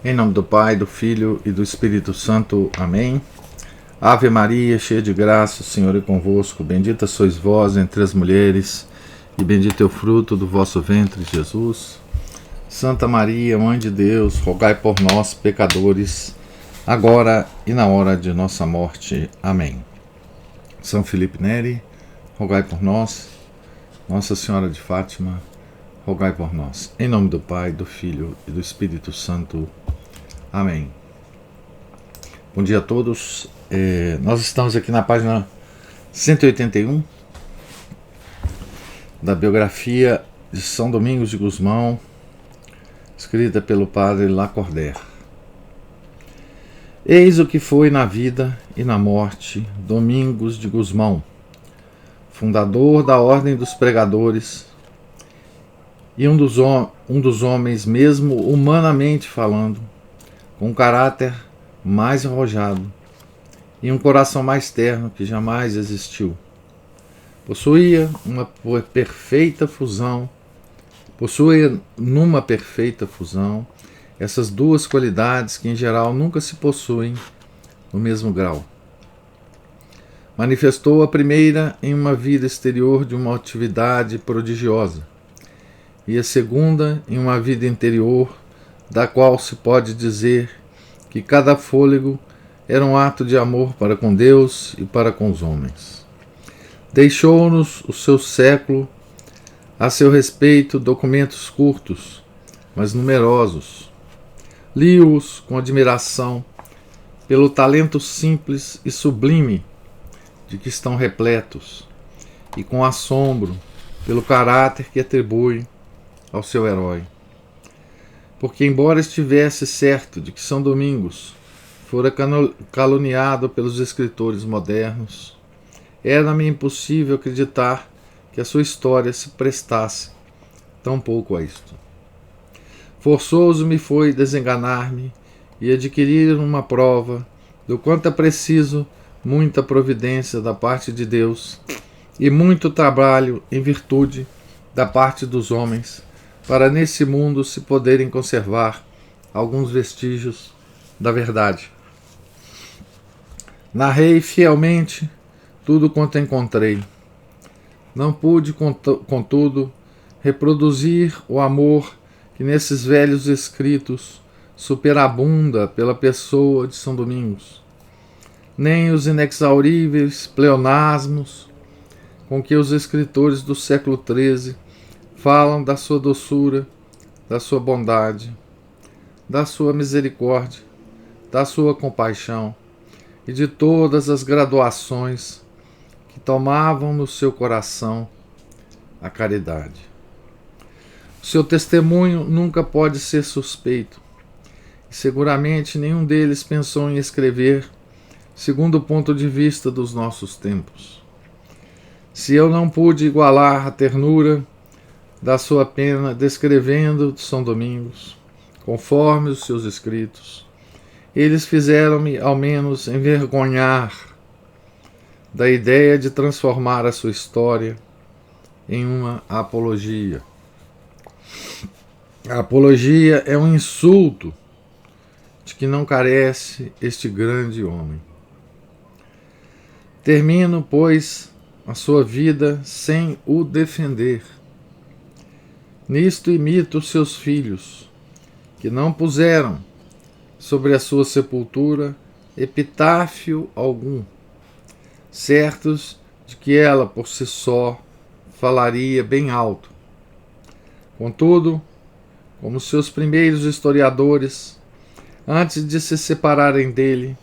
Em nome do Pai, do Filho e do Espírito Santo. Amém. Ave Maria, cheia de graça, o Senhor é convosco. Bendita sois vós entre as mulheres, e bendito é o fruto do vosso ventre, Jesus. Santa Maria, Mãe de Deus, rogai por nós, pecadores, agora e na hora de nossa morte. Amém. São Felipe Neri, rogai por nós. Nossa Senhora de Fátima, rogai por nós. Em nome do Pai, do Filho e do Espírito Santo. Amém. Bom dia a todos. Nós estamos aqui na página 181 da biografia de São Domingos de Gusmão, escrita pelo padre Lacordaire. Eis o que foi na vida e na morte Domingos de Gusmão, fundador da Ordem dos Pregadores e um dos homens, mesmo humanamente falando, com um caráter mais arrojado e um coração mais terno que jamais existiu. Possuía numa perfeita fusão essas duas qualidades que em geral nunca se possuem no mesmo grau. Manifestou a primeira em uma vida exterior de uma atividade prodigiosa, e a segunda em uma vida interior da qual se pode dizer que cada fôlego era um ato de amor para com Deus e para com os homens. Deixou-nos o seu século a seu respeito documentos curtos, mas numerosos. Li-os com admiração pelo talento simples e sublime de que estão repletos, e com assombro pelo caráter que atribui ao seu herói. Porque, embora estivesse certo de que São Domingos fora caluniado pelos escritores modernos, era-me impossível acreditar que a sua história se prestasse tão pouco a isto. Forçoso me foi desenganar-me e adquirir uma prova do quanto é preciso muita providência da parte de Deus e muito trabalho em virtude da parte dos homens, para nesse mundo se poderem conservar alguns vestígios da verdade. Narrei fielmente tudo quanto encontrei. Não pude, contudo, reproduzir o amor que nesses velhos escritos superabunda pela pessoa de São Domingos, nem os inexauríveis pleonasmos com que os escritores do século XIII falam da sua doçura, da sua bondade, da sua misericórdia, da sua compaixão e de todas as graduações que tomavam no seu coração a caridade. O seu testemunho nunca pode ser suspeito, e seguramente nenhum deles pensou em escrever segundo o ponto de vista dos nossos tempos. Se eu não pude igualar a ternura da sua pena descrevendo São Domingos, conforme os seus escritos, eles fizeram-me ao menos envergonhar da ideia de transformar a sua história em uma apologia. A apologia é um insulto de que não carece este grande homem. Termino, pois, a sua vida sem o defender. Nisto imito os seus filhos, que não puseram sobre a sua sepultura epitáfio algum, certos de que ela por si só falaria bem alto. Contudo, como seus primeiros historiadores, antes de se separarem dele,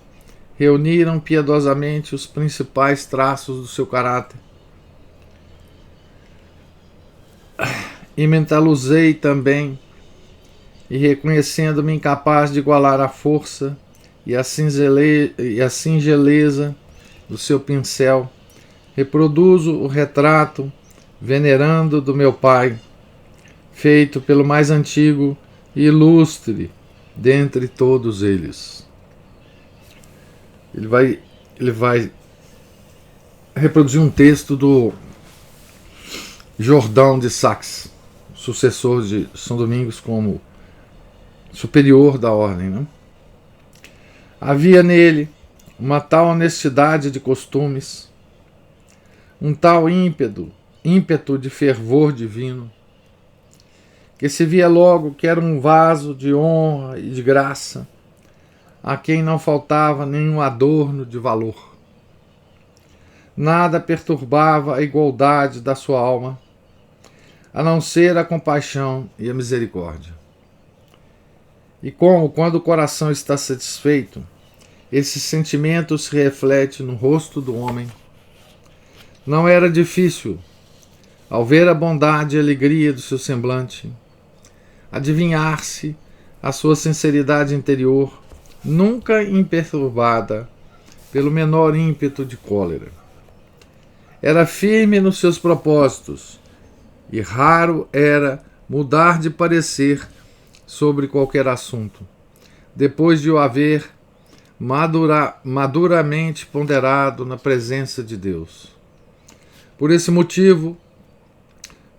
reuniram piedosamente os principais traços do seu caráter, e mentalizei também, e reconhecendo-me incapaz de igualar a força e a singeleza do seu pincel, reproduzo o retrato venerando do meu pai, feito pelo mais antigo e ilustre dentre todos eles. Ele vai reproduzir um texto do Jordão de Saxe, sucessor de São Domingos como superior da ordem, não? Havia nele uma tal honestidade de costumes, um tal ímpeto de fervor divino, que se via logo que era um vaso de honra e de graça, a quem não faltava nenhum adorno de valor. Nada perturbava a igualdade da sua alma, a não ser a compaixão e a misericórdia. E como, quando o coração está satisfeito, esse sentimento se reflete no rosto do homem, não era difícil, ao ver a bondade e a alegria do seu semblante, adivinhar-se a sua sinceridade interior, nunca imperturbada pelo menor ímpeto de cólera. Era firme nos seus propósitos, e raro era mudar de parecer sobre qualquer assunto, depois de o haver maduramente ponderado na presença de Deus. Por esse motivo,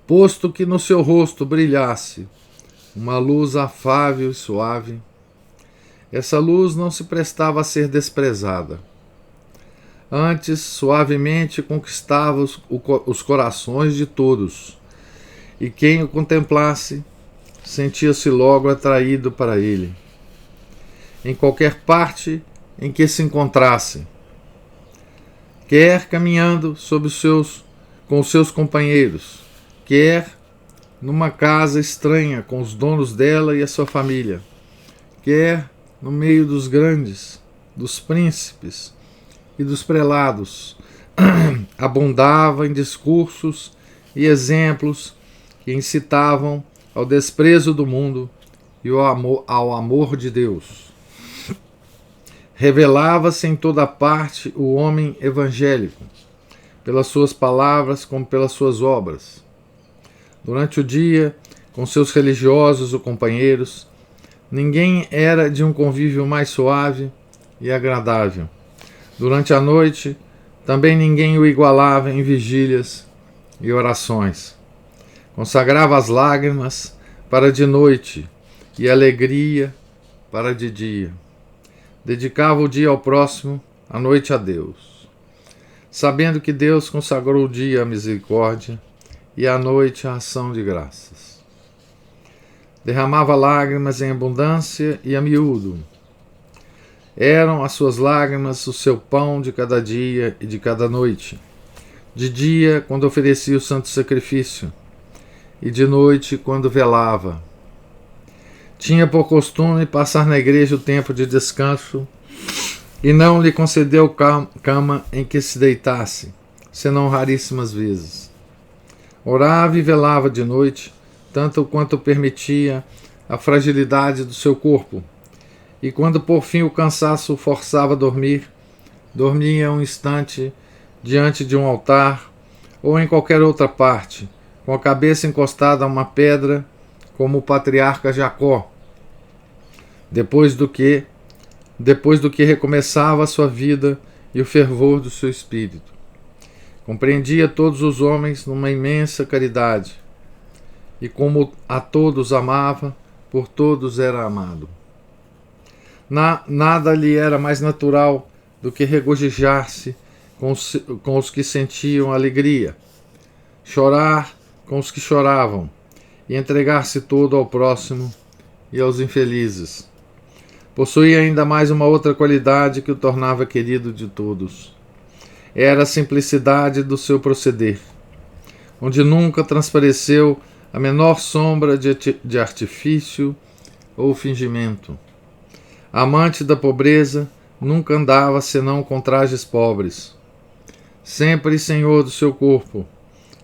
posto que no seu rosto brilhasse uma luz afável e suave, essa luz não se prestava a ser desprezada. Antes, suavemente conquistava os corações de todos, e quem o contemplasse sentia-se logo atraído para ele, em qualquer parte em que se encontrasse, quer caminhando com os seus companheiros, quer numa casa estranha com os donos dela e a sua família, quer no meio dos grandes, dos príncipes e dos prelados, abundava em discursos e exemplos que incitavam ao desprezo do mundo e ao amor de Deus. Revelava-se em toda parte o homem evangélico, pelas suas palavras como pelas suas obras. Durante o dia, com seus religiosos ou companheiros, ninguém era de um convívio mais suave e agradável. Durante a noite, também ninguém o igualava em vigílias e orações. Consagrava as lágrimas para de noite e a alegria para de dia. Dedicava o dia ao próximo, a noite a Deus, sabendo que Deus consagrou o dia à misericórdia e à noite à ação de graças. Derramava lágrimas em abundância e a miúdo. Eram as suas lágrimas o seu pão de cada dia e de cada noite. De dia, quando oferecia o santo sacrifício, e de noite, quando velava. Tinha por costume passar na igreja o tempo de descanso, e não lhe concedeu cama em que se deitasse, senão raríssimas vezes. Orava e velava de noite, tanto quanto permitia a fragilidade do seu corpo, e quando por fim o cansaço o forçava a dormir, dormia um instante diante de um altar ou em qualquer outra parte, com a cabeça encostada a uma pedra, como o patriarca Jacó, depois do que recomeçava a sua vida e o fervor do seu espírito. Compreendia todos os homens numa imensa caridade, e como a todos amava, por todos era amado. Nada lhe era mais natural do que regozijar-se com os que sentiam alegria, chorar com os que choravam, e entregar-se todo ao próximo e aos infelizes. Possuía ainda mais uma outra qualidade que o tornava querido de todos. Era a simplicidade do seu proceder, onde nunca transpareceu a menor sombra de artifício ou fingimento. Amante da pobreza, nunca andava senão com trajes pobres. Sempre senhor do seu corpo,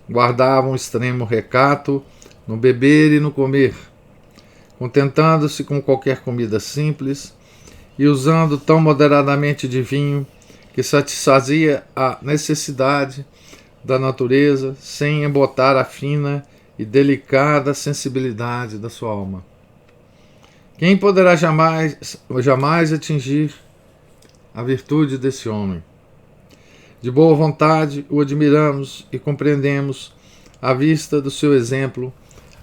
guardava um extremo recato no beber e no comer, contentando-se com qualquer comida simples e usando tão moderadamente de vinho que satisfazia a necessidade da natureza sem embotar a fina e delicada sensibilidade da sua alma. Quem poderá jamais atingir a virtude desse homem? De boa vontade o admiramos e compreendemos, à vista do seu exemplo,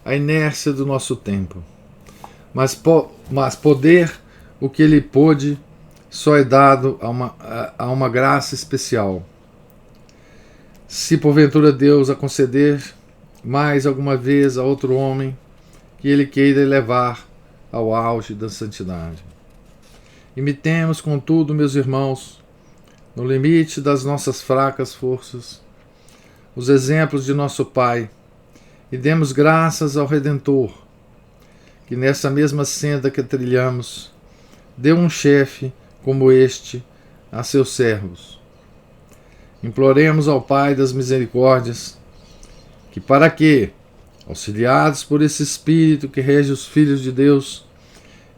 a inércia do nosso tempo. mas poder, o que lhe pôde, só é dado a uma graça especial. Se porventura Deus a conceder mais alguma vez a outro homem que ele queira levar ao auge da santidade. Imitemos, contudo, meus irmãos, no limite das nossas fracas forças, os exemplos de nosso Pai, e demos graças ao Redentor, que nessa mesma senda que trilhamos, deu um chefe como este a seus servos. Imploremos ao Pai das misericórdias, que para que, auxiliados por esse Espírito que rege os filhos de Deus,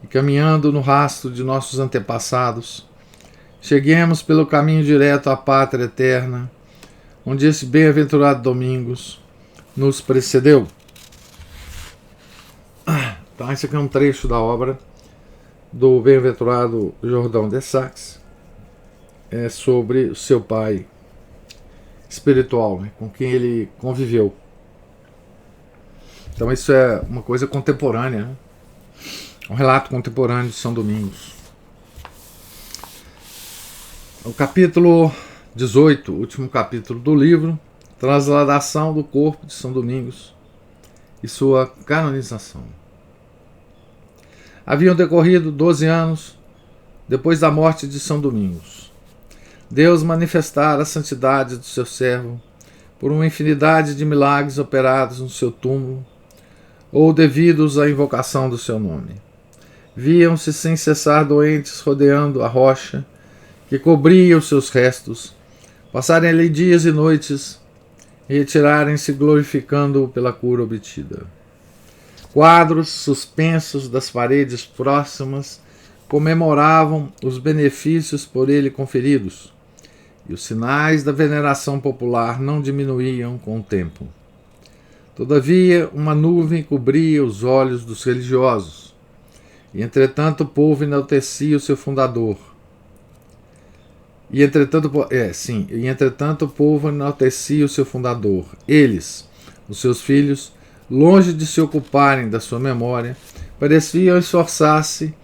e caminhando no rastro de nossos antepassados, cheguemos pelo caminho direto à pátria eterna, onde esse bem-aventurado Domingos nos precedeu. Então, esse aqui é um trecho da obra do bem-aventurado Jordão de Saxe, sobre o seu pai espiritual, né, com quem ele conviveu. Então isso é uma coisa contemporânea, né? Um relato contemporâneo de São Domingos. O capítulo 18, último capítulo do livro, Transladação do corpo de São Domingos e sua canonização. Haviam decorrido 12 anos depois da morte de São Domingos. Deus manifestara a santidade do seu servo por uma infinidade de milagres operados no seu túmulo ou devidos à invocação do seu nome. Viam-se sem cessar doentes rodeando a rocha que cobria os seus restos, passarem ali dias e noites e retirarem-se glorificando-o pela cura obtida. Quadros suspensos das paredes próximas comemoravam os benefícios por ele conferidos, e os sinais da veneração popular não diminuíam com o tempo. Todavia, uma nuvem cobria os olhos dos religiosos, e entretanto o povo enaltecia o seu fundador. Entretanto o povo enaltecia o seu fundador. Eles, os seus filhos, longe de se ocuparem da sua memória, pareciam esforçar-se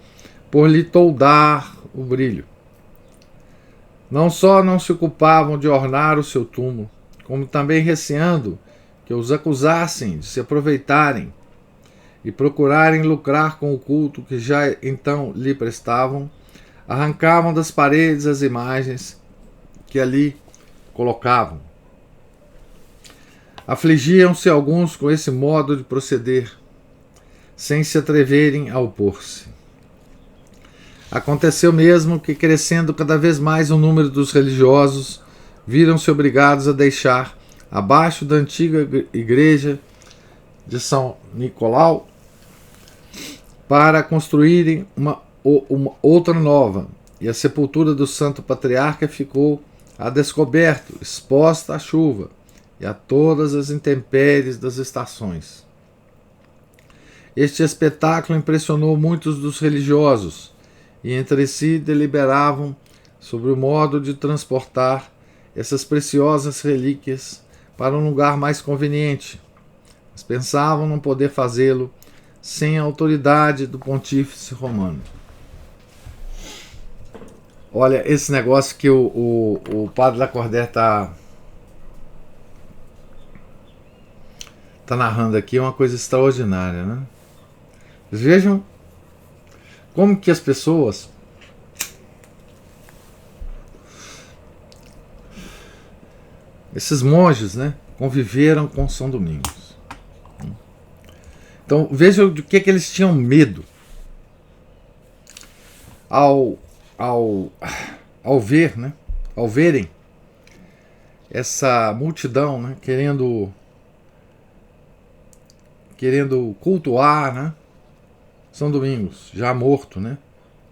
por lhe toldar o brilho. Não só não se ocupavam de ornar o seu túmulo, como também, receando que os acusassem de se aproveitarem e procurarem lucrar com o culto que já então lhe prestavam, arrancavam das paredes as imagens que ali colocavam. Afligiam-se alguns com esse modo de proceder, sem se atreverem a opor-se. Aconteceu mesmo que, crescendo cada vez mais o número dos religiosos, viram-se obrigados a deixar, abaixo da antiga igreja de São Nicolau, para construírem uma outra nova, e a sepultura do santo patriarca ficou a descoberto, exposta à chuva e a todas as intempéries das estações. Este espetáculo impressionou muitos dos religiosos, e entre si deliberavam sobre o modo de transportar essas preciosas relíquias para um lugar mais conveniente, mas pensavam não poder fazê-lo sem a autoridade do pontífice romano. Olha, esse negócio que o padre Lacordaire está narrando aqui é uma coisa extraordinária, né? Vocês vejam como que as pessoas esses monges, né, conviveram com São Domingos. Então vejam do que eles tinham medo ao ver, né, ao verem essa multidão, né, querendo cultuar, né, São Domingos, já morto, né,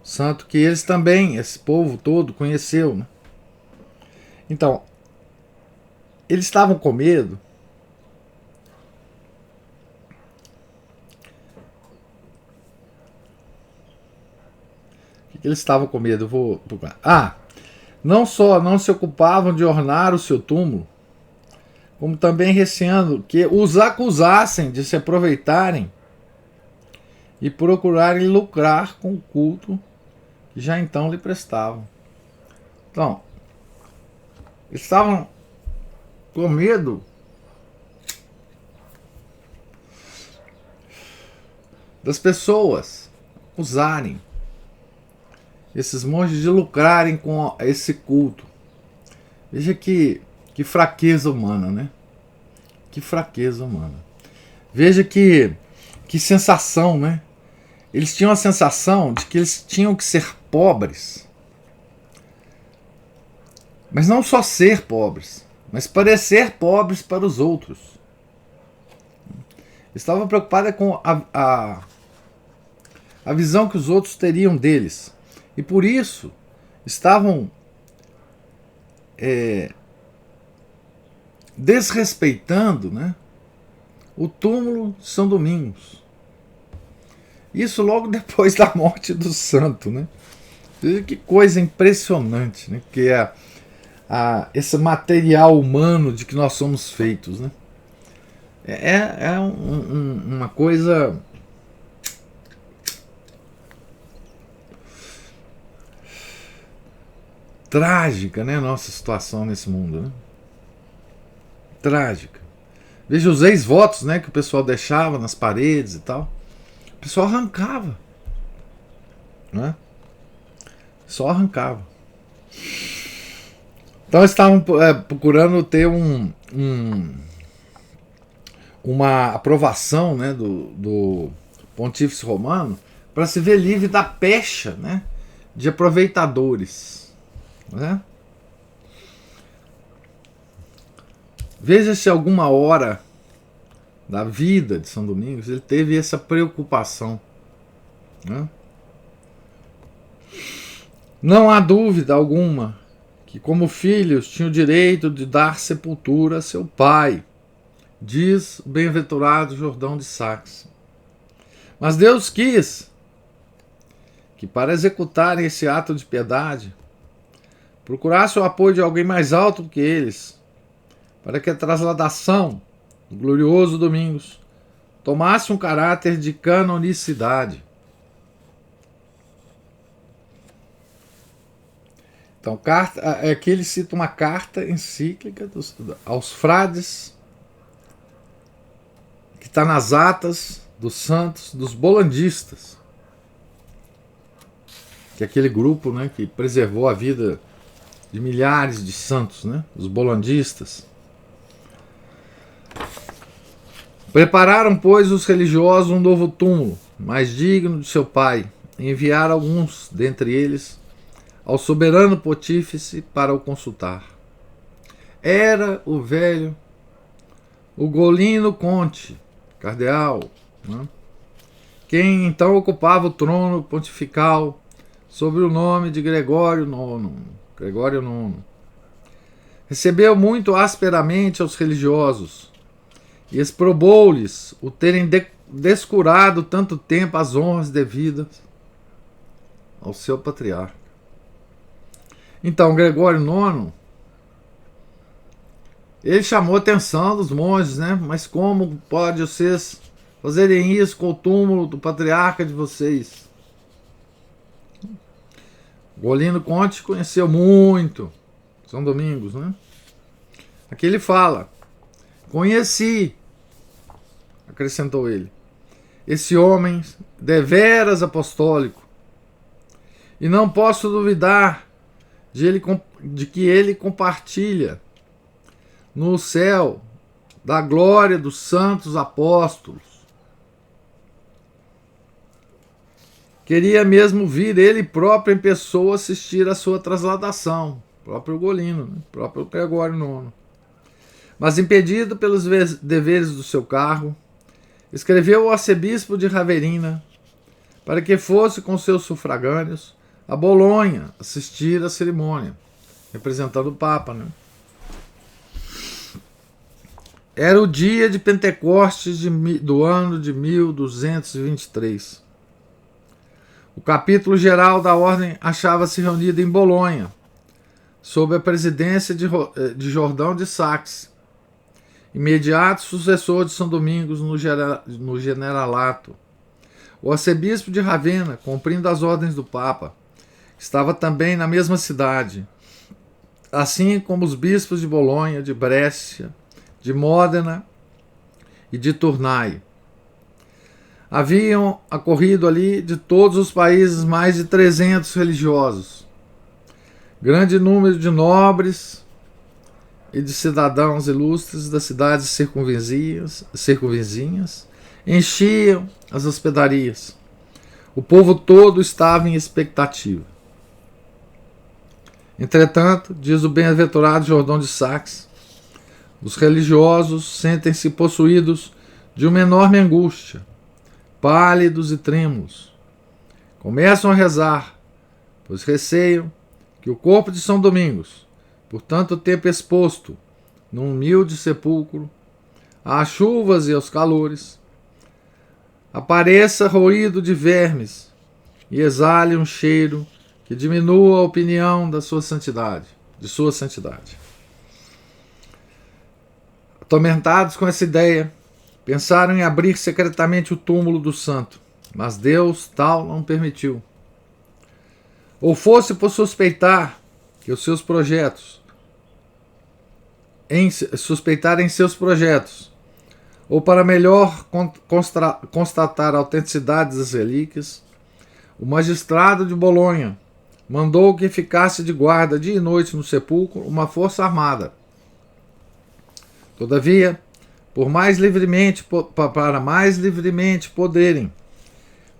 santo que eles também, esse povo todo conheceu, né? Então, eles estavam com medo eles estavam com medo. Eu vou procurar. Não só não se ocupavam de ornar o seu túmulo, como também receando que os acusassem de se aproveitarem e procurarem lucrar com o culto que já então lhe prestavam. Então, eles estavam com medo das pessoas usarem esses monges de lucrarem com esse culto. Veja que fraqueza humana, né? Que fraqueza humana. Veja que sensação, né? Eles tinham a sensação de que eles tinham que ser pobres. Mas não só ser pobres, mas parecer pobres para os outros. Estava preocupada com a visão que os outros teriam deles. E por isso estavam desrespeitando, né, o túmulo de São Domingos. Isso logo depois da morte do santo, né? Veja que coisa impressionante, né? Que é esse material humano de que nós somos feitos, né? Uma coisa trágica, né? Nossa situação nesse mundo, né? Trágica. Veja os ex-votos, né? Que o pessoal deixava nas paredes e tal. O pessoal arrancava, né? Só arrancava. Então eles estavam procurando ter uma aprovação, né, do pontífice romano para se ver livre da pecha, né, de aproveitadores, né? Veja se alguma hora da vida de São Domingos ele teve essa preocupação, né? Não há dúvida alguma que, como filhos, tinha o direito de dar sepultura a seu pai, diz o bem-aventurado Jordão de Saxe. Mas Deus quis que, para executarem esse ato de piedade, procurasse o apoio de alguém mais alto que eles, para que a trasladação do glorioso Domingos tomasse um caráter de canonicidade. Então, aqui ele cita uma carta encíclica aos frades, que está nas atas dos santos, dos bolandistas, que é aquele grupo, né, que preservou a vida de milhares de santos, né, os bolandistas. Prepararam, pois, os religiosos um novo túmulo, mais digno de seu pai, e enviaram alguns dentre eles ao soberano pontífice para o consultar. Era o velho Ugolino Conte, cardeal, né, quem então ocupava o trono pontifical sob o nome de Gregório IX. Recebeu muito asperamente aos religiosos e exprobou-lhes o terem descurado tanto tempo as honras devidas ao seu patriarca. Então, Gregório IX, ele chamou a atenção dos monges, né? Mas como pode vocês fazerem isso com o túmulo do patriarca de vocês? Golino Conte conheceu muito São Domingos, né? Aqui ele fala: conheci, acrescentou ele, esse homem deveras apostólico, e não posso duvidar de que ele compartilha no céu da glória dos santos apóstolos. Queria mesmo vir ele próprio em pessoa assistir à sua trasladação, próprio Golino, né? Próprio Gregório IX. Mas impedido pelos deveres do seu cargo, escreveu ao arcebispo de Raverina para que fosse com seus sufragânios a Bolonha assistir à cerimônia, representando o Papa, né? Era o dia de Pentecostes do ano de 1223. O capítulo geral da ordem achava-se reunido em Bolonha, sob a presidência de Jordão de Saxe, imediato sucessor de São Domingos no generalato, O arcebispo de Ravenna, cumprindo as ordens do Papa, estava também na mesma cidade, assim como os bispos de Bolonha, de Brescia, de Módena e de Tournai. Haviam acorrido ali de todos os países mais de 300 religiosos. Grande número de nobres e de cidadãos ilustres das cidades circunvizinhas enchiam as hospedarias. O povo todo estava em expectativa. Entretanto, diz o bem-aventurado Jordão de Saxe, os religiosos sentem-se possuídos de uma enorme angústia, pálidos e trêmulos. Começam a rezar, pois receiam que o corpo de São Domingos, por tanto tempo exposto num humilde sepulcro, às chuvas e aos calores, apareça roído de vermes e exale um cheiro que diminua a opinião da sua santidade, de sua santidade. Atormentados com essa ideia, pensaram em abrir secretamente o túmulo do santo, mas Deus tal não permitiu. Ou fosse por suspeitar que os seus projetos, suspeitarem seus projetos, ou para melhor constatar a autenticidade das relíquias, o magistrado de Bolonha mandou que ficasse de guarda dia e noite no sepulcro uma força armada. Todavia, para mais livremente poderem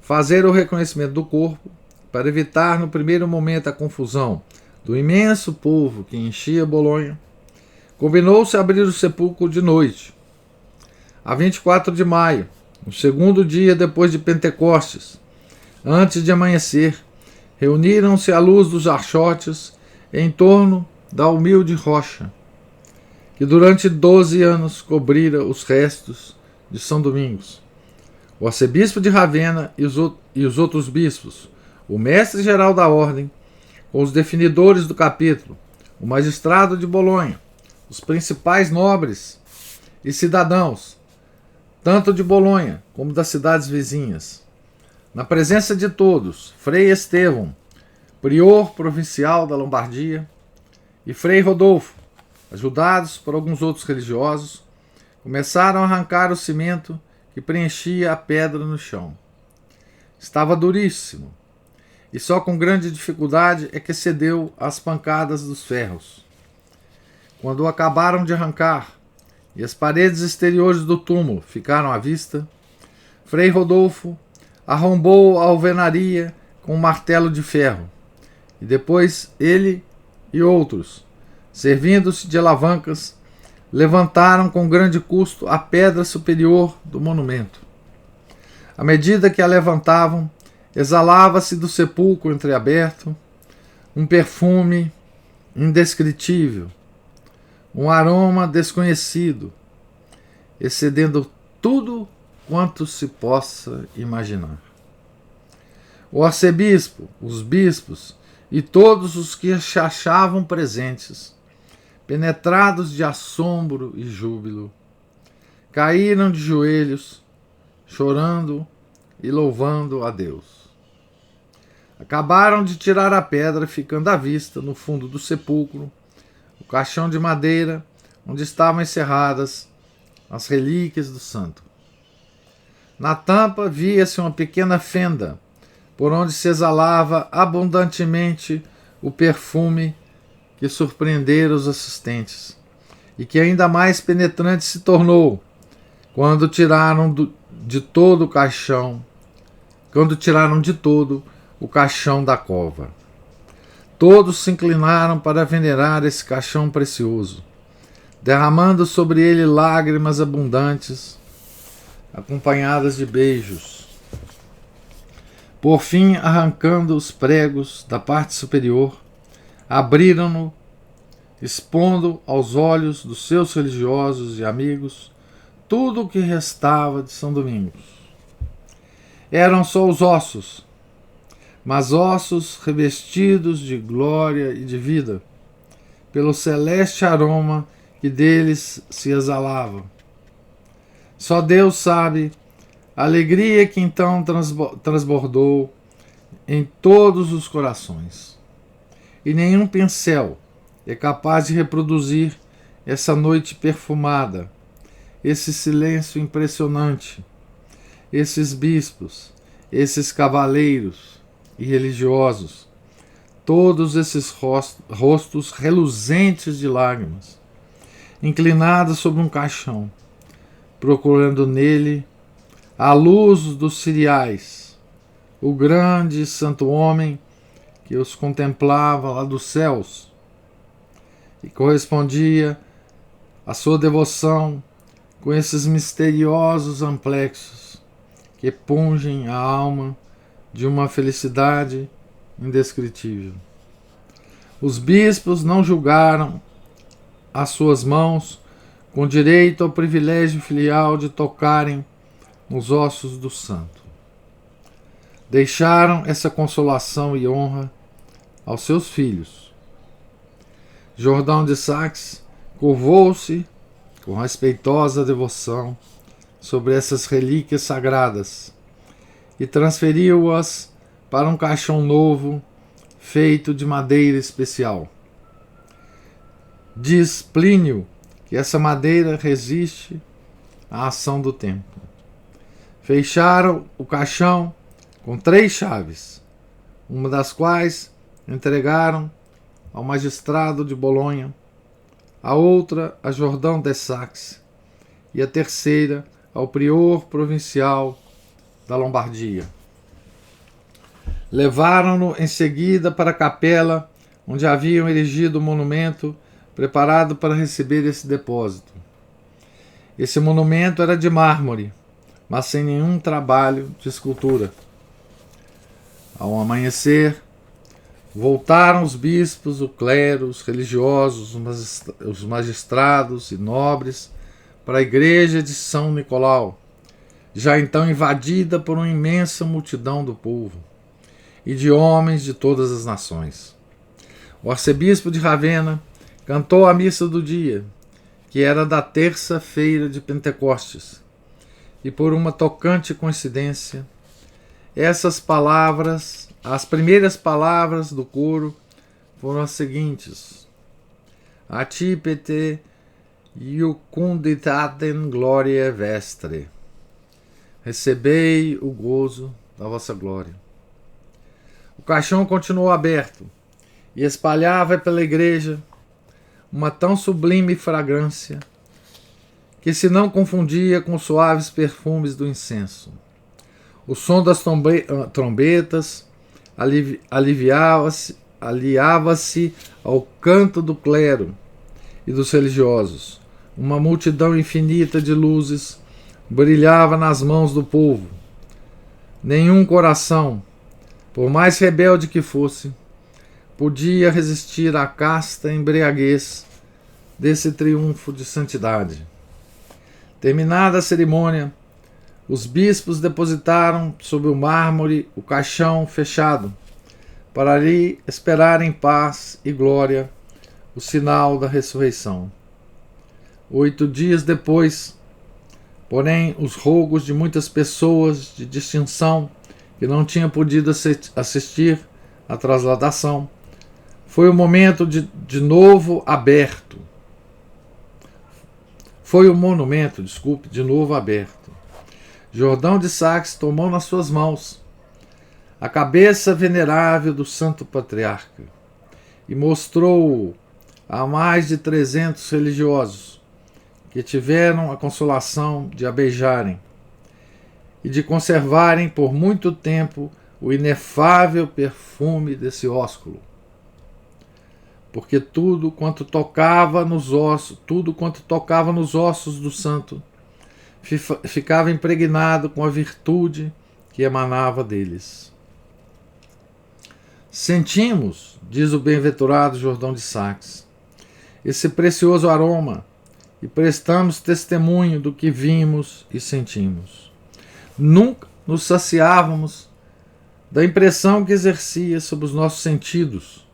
fazer o reconhecimento do corpo, para evitar no primeiro momento a confusão do imenso povo que enchia Bolonha, combinou-se abrir o sepulcro de noite, a 24 de maio, no segundo dia depois de Pentecostes. Antes de amanhecer, reuniram-se à luz dos archotes em torno da humilde rocha, que durante 12 anos cobrira os restos de São Domingos. O arcebispo de Ravenna e os outros bispos, o mestre-geral da ordem, com os definidores do capítulo, o magistrado de Bolonha, os principais nobres e cidadãos, tanto de Bolonha como das cidades vizinhas. Na presença de todos, Frei Estevão, prior provincial da Lombardia, e Frei Rodolfo, ajudados por alguns outros religiosos, começaram a arrancar o cimento que preenchia a pedra no chão. Estava duríssimo, e só com grande dificuldade é que cedeu às pancadas dos ferros. Quando o acabaram de arrancar e as paredes exteriores do túmulo ficaram à vista, Frei Rodolfo arrombou a alvenaria com um martelo de ferro, e depois ele e outros, servindo-se de alavancas, levantaram com grande custo a pedra superior do monumento. À medida que a levantavam, exalava-se do sepulcro entreaberto um perfume indescritível, um aroma desconhecido, excedendo tudo quanto se possa imaginar. O arcebispo, os bispos e todos os que se achavam presentes, penetrados de assombro e júbilo, caíram de joelhos, chorando e louvando a Deus. Acabaram de tirar a pedra, ficando à vista, no fundo do sepulcro, o caixão de madeira onde estavam encerradas as relíquias do santo. Na tampa via-se uma pequena fenda, por onde se exalava abundantemente o perfume que surpreendera os assistentes, e que ainda mais penetrante se tornou quando tiraram de todo o caixão da cova. Todos se inclinaram para venerar esse caixão precioso, derramando sobre ele lágrimas abundantes, acompanhadas de beijos. Por fim, arrancando os pregos da parte superior, abriram-no, expondo aos olhos dos seus religiosos e amigos tudo o que restava de São Domingos. Eram só os ossos, mas ossos revestidos de glória e de vida, pelo celeste aroma que deles se exalava. Só Deus sabe A alegria que então transbordou em todos os corações. E nenhum pincel é capaz de reproduzir essa noite perfumada, esse silêncio impressionante, esses bispos, esses cavaleiros e religiosos, todos esses rostos reluzentes de lágrimas, inclinados sobre um caixão, procurando nele a luz dos cereais, o grande e santo homem que os contemplava lá dos céus e correspondia à sua devoção com esses misteriosos amplexos que pungem a alma de uma felicidade indescritível. Os bispos não julgaram as suas mãos com direito ao privilégio filial de tocarem nos ossos do santo. Deixaram essa consolação e honra aos seus filhos. Jordão de Saxe curvou-se com respeitosa devoção sobre essas relíquias sagradas e transferiu-as para um caixão novo feito de madeira especial. Diz Plínio que essa madeira resiste à ação do tempo. Fecharam o caixão com 3 chaves, uma das quais entregaram ao magistrado de Bolonha, a outra a Jordão de Saxe e a terceira ao prior provincial da Lombardia. Levaram-no em seguida para a capela onde haviam erigido o monumento preparado para receber esse depósito. Esse monumento era de mármore, mas sem nenhum trabalho de escultura. Ao amanhecer, voltaram os bispos, o clero, os religiosos, os magistrados e nobres para a igreja de São Nicolau, já então invadida por uma imensa multidão do povo e de homens de todas as nações. O arcebispo de Ravenna cantou a missa do dia, que era da terça-feira de Pentecostes, e por uma tocante coincidência, essas palavras, as primeiras palavras do coro foram as seguintes: Acipete iucunditatem gloriae vestre. Recebei o gozo da vossa glória. O caixão continuou aberto e espalhava pela igreja uma tão sublime fragrância que se não confundia com os suaves perfumes do incenso. O som das trombetas aliava-se ao canto do clero e dos religiosos. Uma multidão infinita de luzes brilhava nas mãos do povo. Nenhum coração, por mais rebelde que fosse, podia resistir à casta embriaguez desse triunfo de santidade. Terminada a cerimônia, os bispos depositaram sobre o mármore o caixão fechado, para ali esperar em paz e glória o sinal da ressurreição. 8 dias depois, porém, os rogos de muitas pessoas de distinção que não tinham podido assistir à transladação, foi o momento de novo aberto. Foi o monumento, de novo aberto. Jordão de Saxe tomou nas suas mãos a cabeça venerável do santo patriarca e mostrou-o a mais de 300 religiosos que tiveram a consolação de a beijarem e de conservarem por muito tempo o inefável perfume desse ósculo. Porque tudo quanto tocava nos ossos do santo ficava impregnado com a virtude que emanava deles. Sentimos, diz o bem-aventurado Jordão de Saxe, esse precioso aroma e prestamos testemunho do que vimos e sentimos. Nunca nos saciávamos da impressão que exercia sobre os nossos sentidos,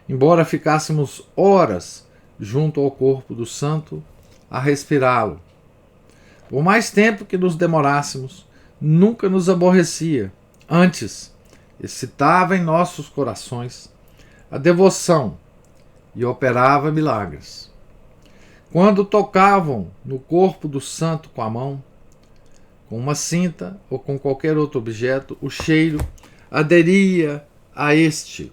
embora ficássemos horas junto ao corpo do santo a respirá-lo. Por mais tempo que nos demorássemos, nunca nos aborrecia. Antes, excitava em nossos corações a devoção e operava milagres. Quando tocavam no corpo do santo com a mão, com uma cinta ou com qualquer outro objeto, o cheiro aderia a este.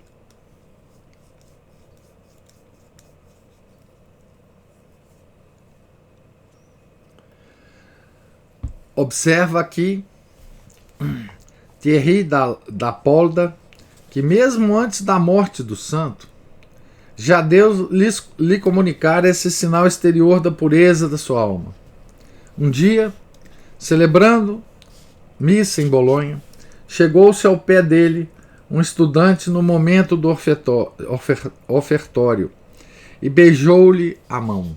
Observa aqui Thierry da Polda que mesmo antes da morte do santo, já Deus lhe comunicara esse sinal exterior da pureza da sua alma. Um dia, celebrando missa em Bolonha, chegou-se ao pé dele um estudante no momento do ofertório e beijou-lhe a mão.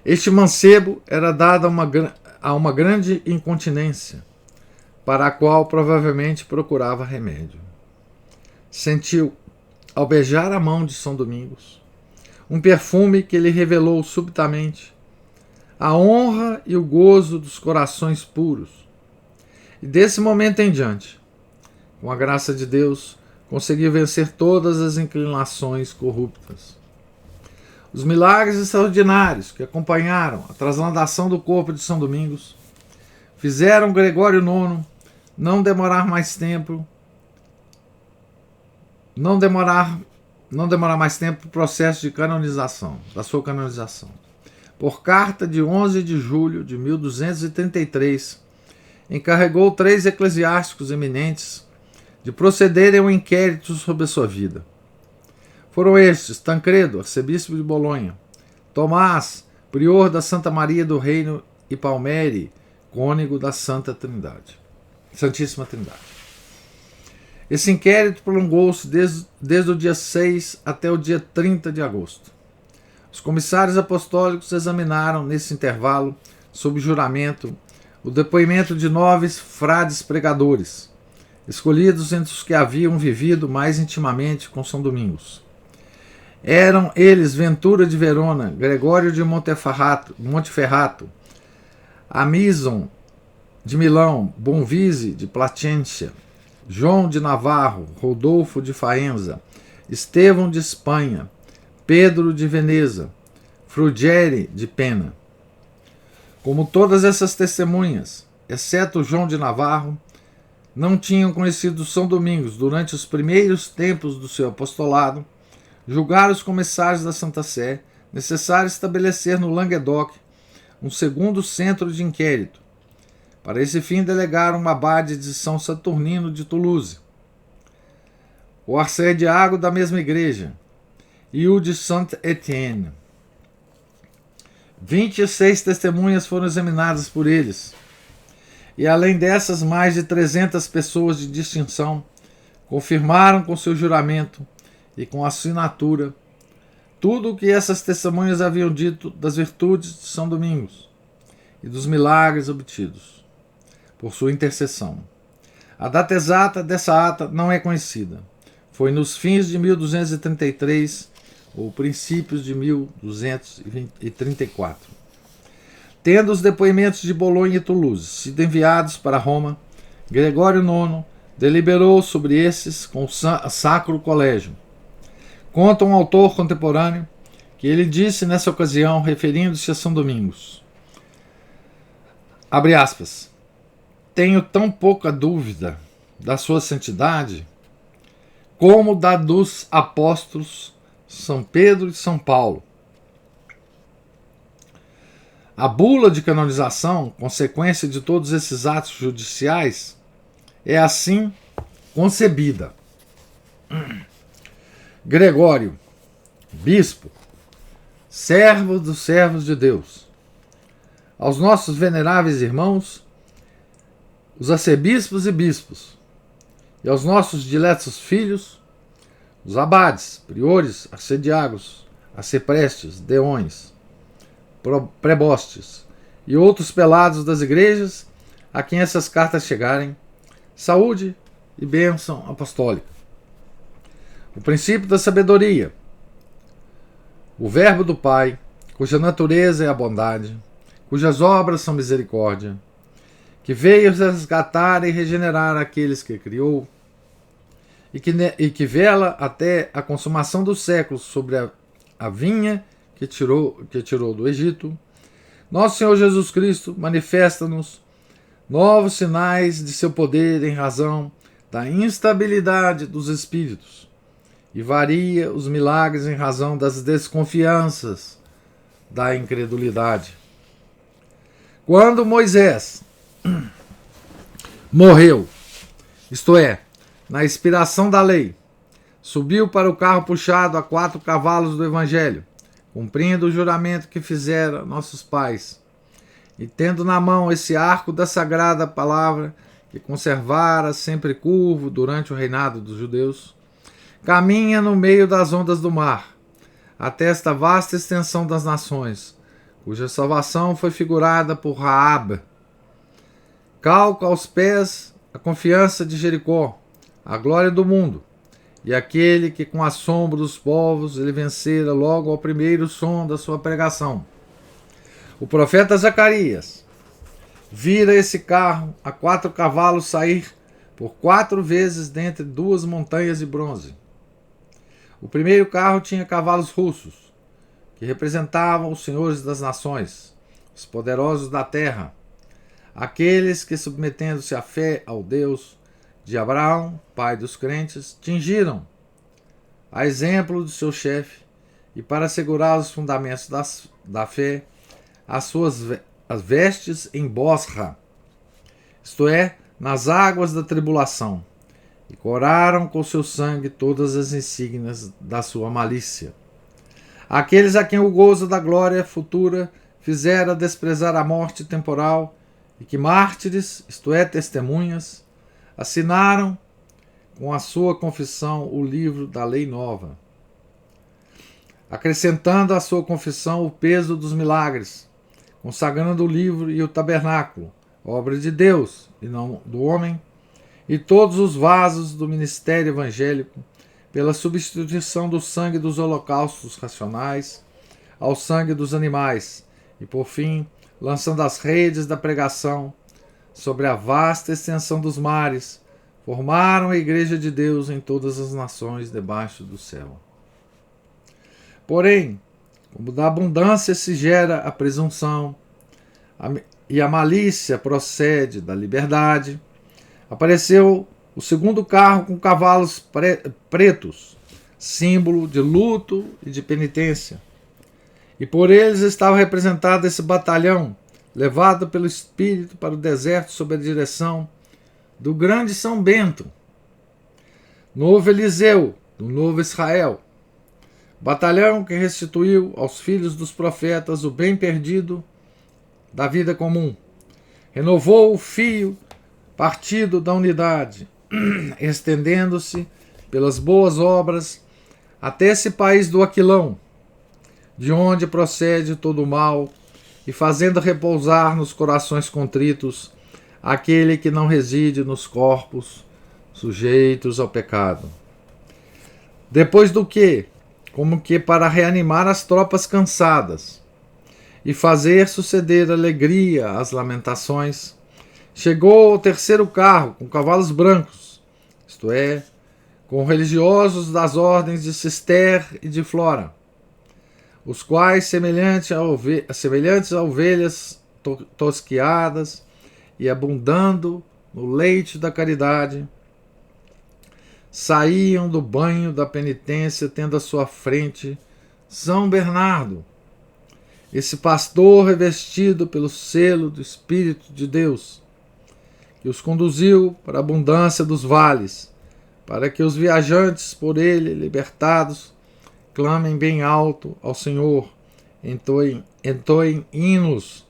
Este mancebo era dado a uma grande incontinência, para a qual provavelmente procurava remédio. Sentiu, ao beijar a mão de São Domingos, um perfume que lhe revelou subitamente a honra e o gozo dos corações puros. E desse momento em diante, com a graça de Deus, conseguiu vencer todas as inclinações corruptas. Os milagres extraordinários que acompanharam a transladação do corpo de São Domingos fizeram Gregório IX não demorar mais tempo o processo de canonização, da sua canonização. Por carta de 11 de julho de 1233, encarregou 3 eclesiásticos eminentes de procederem ao inquérito sobre a sua vida. Foram estes Tancredo, arcebispo de Bolonha, Tomás, prior da Santa Maria do Reino, e Palmeri, cônego da Santíssima Trindade. Esse inquérito prolongou-se desde o dia 6 até o dia 30 de agosto. Os comissários apostólicos examinaram, nesse intervalo, sob juramento, o depoimento de 9 frades pregadores, escolhidos entre os que haviam vivido mais intimamente com São Domingos. Eram eles Ventura de Verona, Gregório de Monteferrato, Amison de Milão, Bonvise de Placentia, João de Navarro, Rodolfo de Faenza, Estevão de Espanha, Pedro de Veneza, Frugeri de Pena. Como todas essas testemunhas, exceto João de Navarro, não tinham conhecido São Domingos durante os primeiros tempos do seu apostolado, julgaram os comissários da Santa Sé necessário estabelecer no Languedoc um segundo centro de inquérito. Para esse fim delegaram o abade de São Saturnino de Toulouse, o arcediago da mesma igreja, e o de Saint-Étienne. 26 testemunhas foram examinadas por eles, e além dessas, mais de 300 pessoas de distinção confirmaram com seu juramento e com assinatura tudo o que essas testemunhas haviam dito das virtudes de São Domingos e dos milagres obtidos por sua intercessão. A data exata dessa ata não é conhecida. Foi nos fins de 1233 ou princípios de 1234. Tendo os depoimentos de Bolonha e Toulouse sido enviados para Roma, Gregório IX deliberou sobre esses com o Sacro Colégio. Conta um autor contemporâneo que ele disse nessa ocasião, referindo-se a São Domingos, abre aspas, tenho tão pouca dúvida da sua santidade como da dos apóstolos São Pedro e São Paulo. A bula de canonização, consequência de todos esses atos judiciais, é assim concebida. Gregório, bispo, servo dos servos de Deus, aos nossos veneráveis irmãos, os arcebispos e bispos, e aos nossos diletos filhos, os abades, priores, arcediagos, arceprestes, deões, prebostes e outros pelados das igrejas a quem essas cartas chegarem, saúde e bênção apostólica. O princípio da sabedoria, o verbo do Pai, cuja natureza é a bondade, cujas obras são misericórdia, que veio resgatar e regenerar aqueles que criou, e que vela até a consumação dos séculos sobre a vinha que tirou do Egito, nosso Senhor Jesus Cristo manifesta-nos novos sinais de seu poder em razão da instabilidade dos espíritos, e varia os milagres em razão das desconfianças da incredulidade. Quando Moisés morreu, isto é, na expiração da lei, subiu para o carro puxado a 4 cavalos do Evangelho, cumprindo o juramento que fizera nossos pais, e tendo na mão esse arco da sagrada palavra, que conservara sempre curvo durante o reinado dos judeus, caminha no meio das ondas do mar, até esta vasta extensão das nações, cuja salvação foi figurada por Raabe. Calca aos pés a confiança de Jericó, a glória do mundo, e aquele que com assombro dos povos ele vencera logo ao primeiro som da sua pregação. O profeta Zacarias vira esse carro a 4 cavalos sair por 4 vezes dentre 2 montanhas de bronze. O primeiro carro tinha cavalos russos, que representavam os senhores das nações, os poderosos da terra, aqueles que, submetendo-se à fé ao Deus de Abraão, pai dos crentes, tingiram, a exemplo do seu chefe, e para assegurar os fundamentos da fé, as vestes em Bosra, isto é, nas águas da tribulação, e coraram com seu sangue todas as insígnias da sua malícia. Aqueles a quem o gozo da glória futura fizera desprezar a morte temporal, e que mártires, isto é, testemunhas, assinaram com a sua confissão o livro da lei nova, acrescentando à sua confissão o peso dos milagres, consagrando o livro e o tabernáculo, obra de Deus e não do homem, e todos os vasos do ministério evangélico, pela substituição do sangue dos holocaustos racionais ao sangue dos animais, e por fim, lançando as redes da pregação sobre a vasta extensão dos mares, formaram a Igreja de Deus em todas as nações debaixo do céu. Porém, como da abundância se gera a presunção, e a malícia procede da liberdade, apareceu o segundo carro com cavalos pretos, símbolo de luto e de penitência. E por eles estava representado esse batalhão, levado pelo Espírito para o deserto sob a direção do grande São Bento, novo Eliseu, do novo Israel, batalhão que restituiu aos filhos dos profetas o bem perdido da vida comum, renovou o fio partido da unidade, estendendo-se pelas boas obras até esse país do Aquilão, de onde procede todo o mal, e fazendo repousar nos corações contritos aquele que não reside nos corpos sujeitos ao pecado. Depois do que, como que para reanimar as tropas cansadas e fazer suceder alegria às lamentações, chegou o terceiro carro com cavalos brancos, isto é, com religiosos das ordens de Cister e de Flora, os quais, semelhantes a ovelhas tosquiadas e abundando no leite da caridade, saíam do banho da penitência, tendo à sua frente São Bernardo, esse pastor revestido pelo selo do Espírito de Deus, que os conduziu para a abundância dos vales, para que os viajantes por ele libertados clamem bem alto ao Senhor, entoem hinos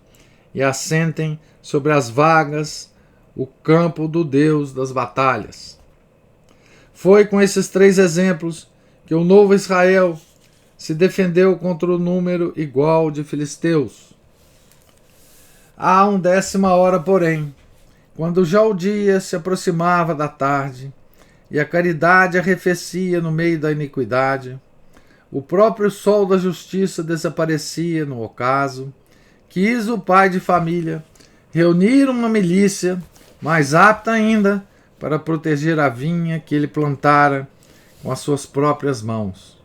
e assentem sobre as vagas o campo do Deus das batalhas. Foi com esses 3 exemplos que o novo Israel se defendeu contra o número igual de filisteus. À 10ª hora, porém, quando já o dia se aproximava da tarde e a caridade arrefecia no meio da iniquidade, o próprio sol da justiça desaparecia no ocaso, quis o pai de família reunir uma milícia mais apta ainda para proteger a vinha que ele plantara com as suas próprias mãos,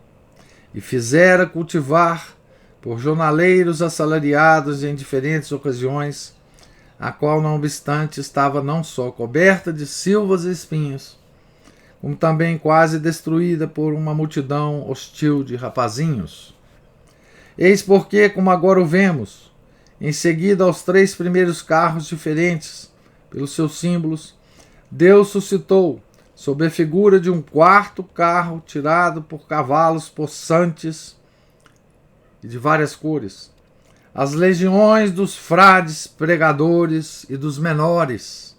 e fizera cultivar por jornaleiros assalariados em diferentes ocasiões, a qual, não obstante, estava não só coberta de silvas e espinhos, como também quase destruída por uma multidão hostil de rapazinhos. Eis porque, como agora o vemos, em seguida aos 3 primeiros carros diferentes, pelos seus símbolos, Deus suscitou, sob a figura de um 4º carro tirado por cavalos possantes e de várias cores, as legiões dos frades pregadores e dos menores,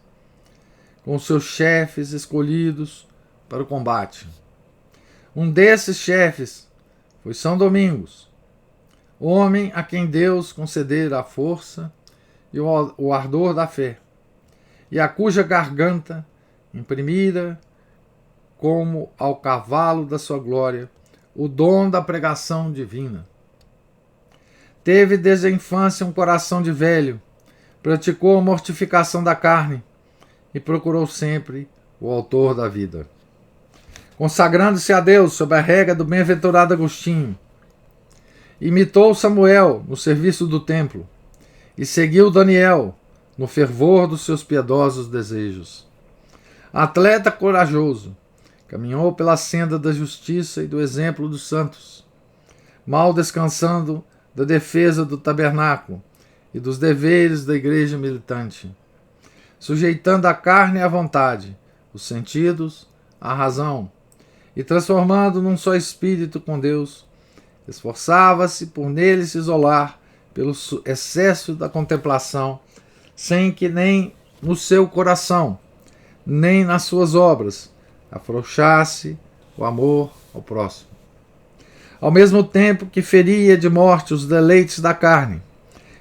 com seus chefes escolhidos para o combate. Um desses chefes foi São Domingos, homem a quem Deus concedera a força e o ardor da fé, e a cuja garganta imprimira, como ao cavalo da sua glória, o dom da pregação divina. Teve desde a infância um coração de velho, praticou a mortificação da carne e procurou sempre o autor da vida. Consagrando-se a Deus sob a rega do bem-aventurado Agostinho, imitou Samuel no serviço do templo e seguiu Daniel no fervor dos seus piedosos desejos. Atleta corajoso, caminhou pela senda da justiça e do exemplo dos santos, mal descansando da defesa do tabernáculo e dos deveres da igreja militante, sujeitando a carne à vontade, os sentidos à razão, e transformando num só espírito com Deus, esforçava-se por nele se isolar pelo excesso da contemplação, sem que nem no seu coração, nem nas suas obras, afrouxasse o amor ao próximo. Ao mesmo tempo que feria de morte os deleites da carne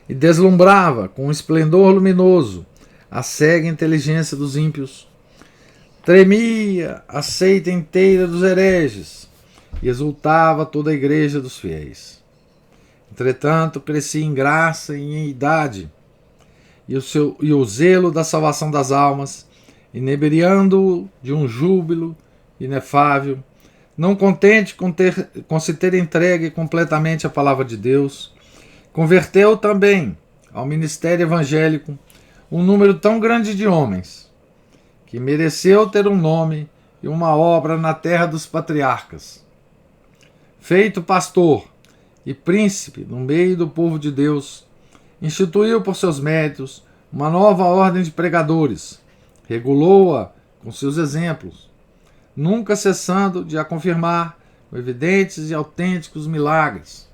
e deslumbrava com um esplendor luminoso a cega inteligência dos ímpios, tremia a seita inteira dos hereges e exultava toda a igreja dos fiéis. Entretanto, crescia em graça e em idade, e o zelo da salvação das almas, inebriando-o de um júbilo inefável, não contente com se ter entregue completamente à palavra de Deus, converteu também ao ministério evangélico um número tão grande de homens, que mereceu ter um nome e uma obra na terra dos patriarcas. Feito pastor e príncipe no meio do povo de Deus, instituiu por seus méritos uma nova ordem de pregadores, regulou-a com seus exemplos, nunca cessando de a confirmar com evidentes e autênticos milagres.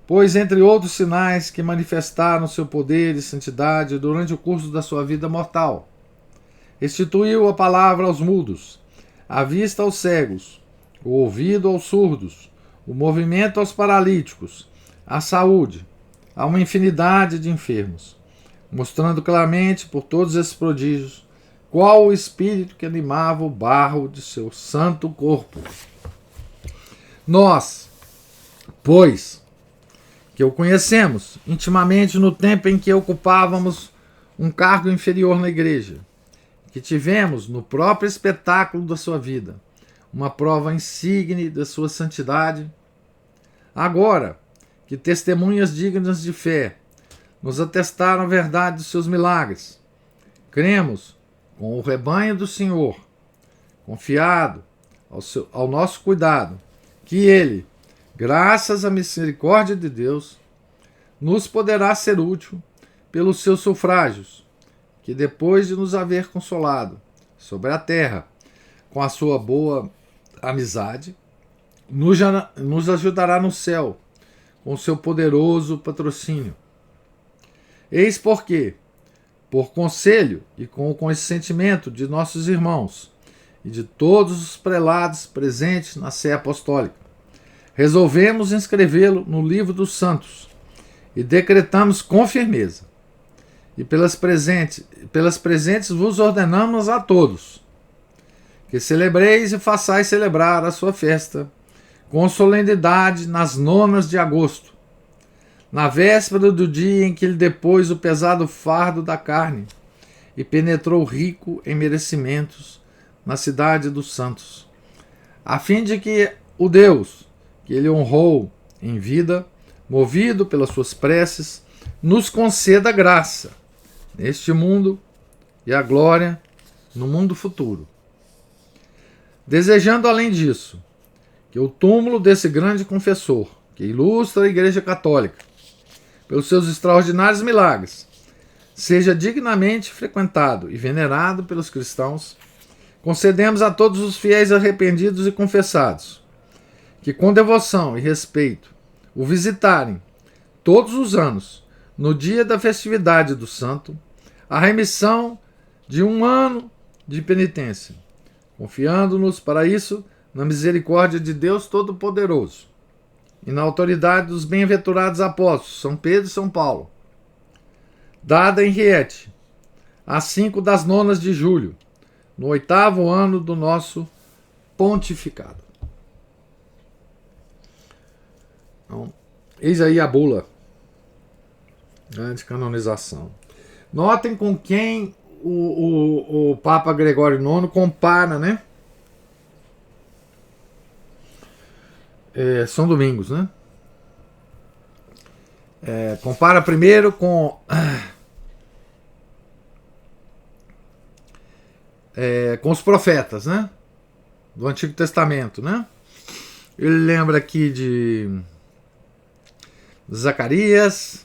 Pois, entre outros sinais que manifestaram seu poder e santidade durante o curso da sua vida mortal, restituiu a palavra aos mudos, a vista aos cegos, o ouvido aos surdos, o movimento aos paralíticos, a saúde a uma infinidade de enfermos, mostrando claramente por todos esses prodígios qual o espírito que animava o barro de seu santo corpo. Nós, pois, que o conhecemos intimamente no tempo em que ocupávamos um cargo inferior na igreja, que tivemos no próprio espetáculo da sua vida uma prova insigne da sua santidade, agora que testemunhas dignas de fé nos atestaram a verdade dos seus milagres, cremos com o rebanho do Senhor, confiado ao nosso cuidado, que Ele, graças à misericórdia de Deus, nos poderá ser útil pelos seus sufrágios, que depois de nos haver consolado sobre a terra com a sua boa amizade, nos ajudará no céu com o seu poderoso patrocínio. Eis porque, por conselho e com o consentimento de nossos irmãos e de todos os prelados presentes na Sé Apostólica, resolvemos inscrevê-lo no livro dos santos e decretamos com firmeza, e pelas presentes vos ordenamos a todos, que celebreis e façais celebrar a sua festa com solenidade nas 9º de agosto, na véspera do dia em que ele depôs o pesado fardo da carne e penetrou rico em merecimentos na cidade dos santos, a fim de que o Deus que ele honrou em vida, movido pelas suas preces, nos conceda graça neste mundo e a glória no mundo futuro. Desejando, além disso, que o túmulo desse grande confessor, que ilustra a Igreja Católica pelos seus extraordinários milagres, seja dignamente frequentado e venerado pelos cristãos, concedemos a todos os fiéis arrependidos e confessados que, com devoção e respeito, o visitarem todos os anos, no dia da festividade do santo, a remissão de 1 ano de penitência, confiando-nos para isso na misericórdia de Deus Todo-Poderoso e na autoridade dos bem-aventurados apóstolos São Pedro e São Paulo, dada em Riete, às 5 das nonas de julho, no 8º ano do nosso pontificado. Então, eis aí a bula, né, de canonização. Notem com quem o Papa Gregório IX compara, né? São Domingos, né? Compara primeiro com os profetas, né? Do Antigo Testamento, né? Ele lembra aqui de Zacarias,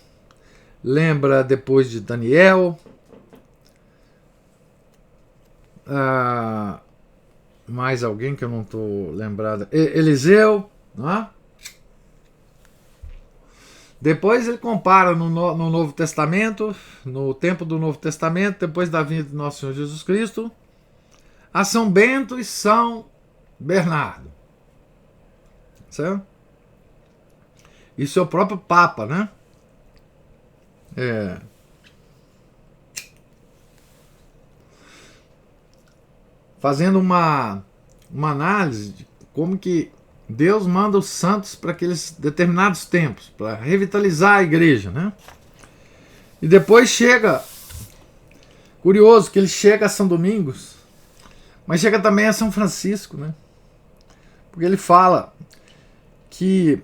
lembra depois de Daniel, mais alguém que eu não estou lembrado, Eliseu, né? Depois ele compara no Novo Testamento, no tempo do Novo Testamento, depois da vinda de Nosso Senhor Jesus Cristo, a São Bento e São Bernardo. Certo? Isso é o próprio Papa, né? Fazendo uma análise de como que Deus manda os santos para aqueles determinados tempos, para revitalizar a igreja, né? E depois chega, curioso que ele chega a São Domingos, mas chega também a São Francisco, né? Porque ele fala que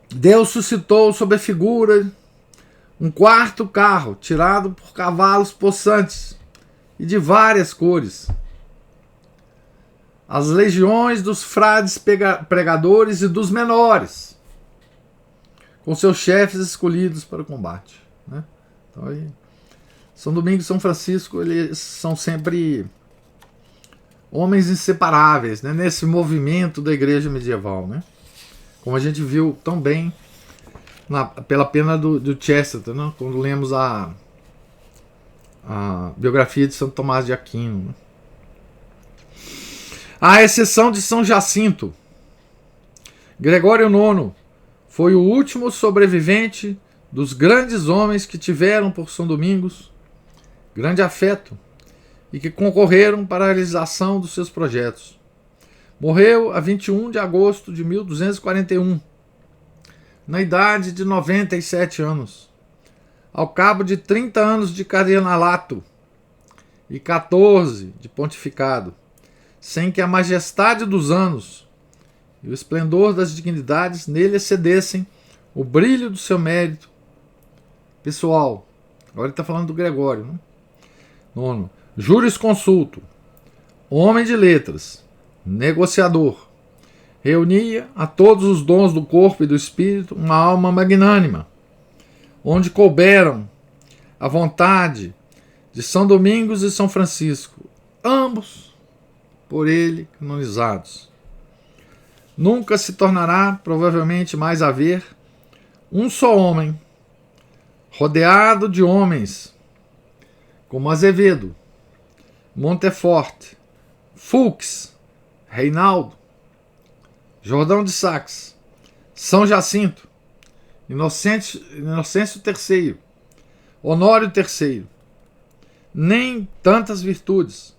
Deus suscitou sob a figura um 4º carro tirado por cavalos possantes e de várias cores, as legiões dos frades pregadores e dos menores, com seus chefes escolhidos para o combate, né? Então, aí, São Domingos e São Francisco, eles são sempre homens inseparáveis, né, nesse movimento da igreja medieval, né? Como a gente viu tão bem pela pena do Chesterton, né? Quando lemos a biografia de Santo Tomás de Aquino, né? À exceção de São Jacinto, Gregório IX foi o último sobrevivente dos grandes homens que tiveram por São Domingos grande afeto e que concorreram para a realização dos seus projetos. Morreu a 21 de agosto de 1241, na idade de 97 anos, ao cabo de 30 anos de cardenalato e 14 de pontificado, sem que a majestade dos anos e o esplendor das dignidades nele excedessem o brilho do seu mérito pessoal. Agora ele está falando do Gregório, né? Nono, jurisconsulto, homem de letras, negociador, reunia a todos os dons do corpo e do espírito uma alma magnânima, onde couberam a vontade de São Domingos e São Francisco, ambos por ele canonizados. Nunca se tornará provavelmente mais haver um só homem rodeado de homens como Azevedo, Montefort, Fux, Reinaldo, Jordão de Sax, São Jacinto, Inocêncio III, Honório III, nem tantas virtudes,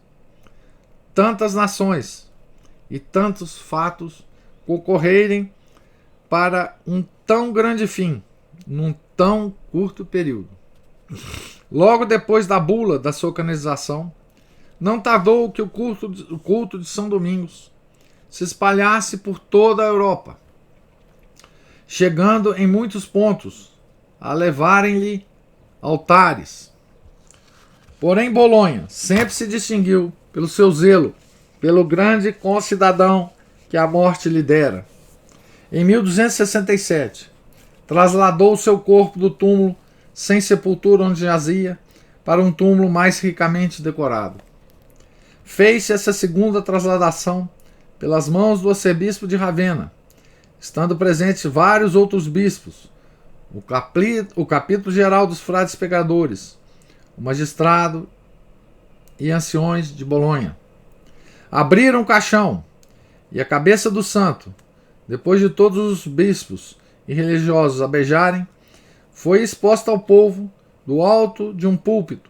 tantas nações e tantos fatos concorrerem para um tão grande fim num tão curto período. Logo depois da bula da sua canonização, não tardou que o culto de São Domingos se espalhasse por toda a Europa, chegando em muitos pontos a levarem-lhe altares. Porém, Bolonha sempre se distinguiu pelo seu zelo, pelo grande concidadão que a morte lhe dera. Em 1267, trasladou o seu corpo do túmulo sem sepultura onde jazia para um túmulo mais ricamente decorado. Fez-se essa segunda trasladação pelas mãos do arcebispo de Ravenna, estando presentes vários outros bispos, o capítulo geral dos frades pegadores, o magistrado e anciões de Bolonha. Abriram o caixão e a cabeça do santo, depois de todos os bispos e religiosos a beijarem, foi exposta ao povo do alto de um púlpito,